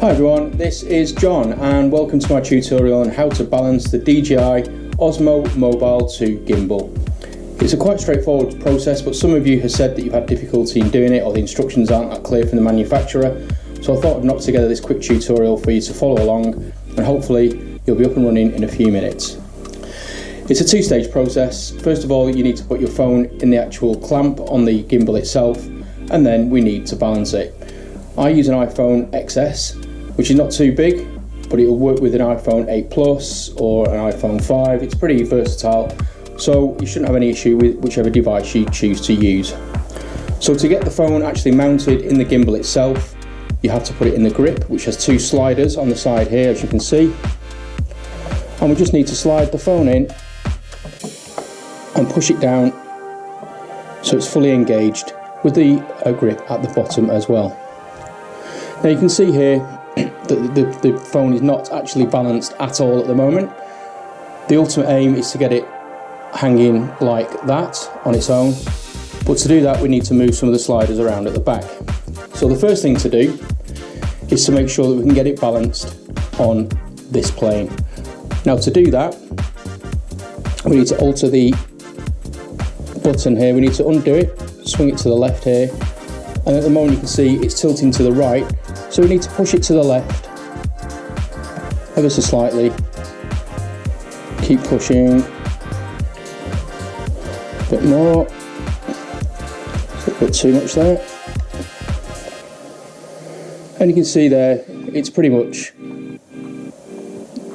Hi everyone, this is John and welcome to my tutorial on how to balance the DJI Osmo Mobile to gimbal. It's a quite straightforward process, but some of you have said that you've had difficulty in doing it or the instructions aren't that clear from the manufacturer, so I thought I'd knock together this quick tutorial for you to follow along and hopefully you'll be up and running in a few minutes. It's a two-stage process. First of all, you need to put your phone in the actual clamp on the gimbal itself, and then we need to balance it. I use an iPhone XS, which is not too big, but it will work with an iPhone 8 Plus or an iPhone 5. It's pretty versatile, so you shouldn't have any issue with whichever device you choose to use. So to get the phone actually mounted in the gimbal itself, you have to put it in the grip, which has two sliders on the side here, as you can see. And we just need to slide the phone in and push it down so it's fully engaged with the grip at the bottom as well. Now you can see here that the phone is not actually balanced at all at the moment. The ultimate aim is to get it hanging like that on its own, but to do that we need to move some of the sliders around at the back. So the first thing to do is to make sure that we can get it balanced on this plane. Now to do that, we need to alter the button here. We need to undo it, swing it to the left here, and at the moment you can see it's tilting to the right, so we need to push it to the left ever so slightly. Keep pushing a bit more. It's a bit too much there, and you can see there it's pretty much,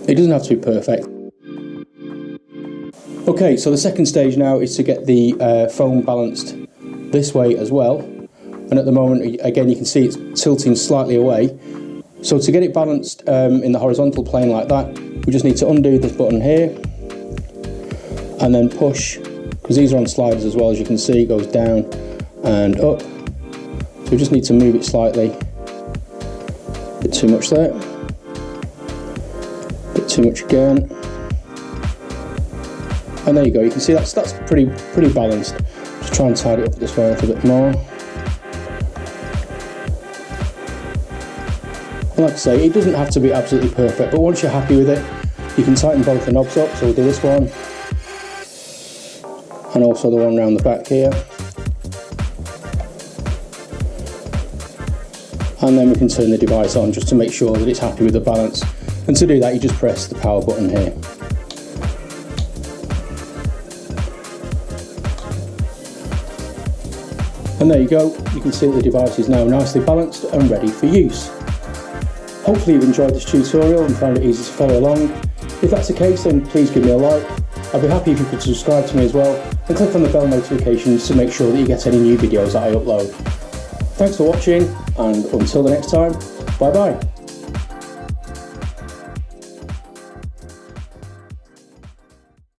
it doesn't have to be perfect. Okay, so the second stage now is to get the phone balanced this way as well, and at the moment again you can see it's tilting slightly away. So to get it balanced in the horizontal plane like that, we just need to undo this button here and then push, because these are on sliders as well, as you can see, it goes down and up. So we just need to move it slightly. A bit too much there, a bit too much again. And there you go, you can see that's pretty balanced. Just try and tidy it up this way a little bit more. And like I say, it doesn't have to be absolutely perfect, but once you're happy with it, you can tighten both the knobs up. So we'll do this one, and also the one around the back here. And then we can turn the device on just to make sure that it's happy with the balance. And to do that, you just press the power button here. And there you go, you can see that the device is now nicely balanced and ready for use. Hopefully you've enjoyed this tutorial and found it easy to follow along. If that's the case, then please give me a like. I'd be happy if you could subscribe to me as well and click on the bell notifications to make sure that you get any new videos that I upload. Thanks for watching, and until the next time, bye bye.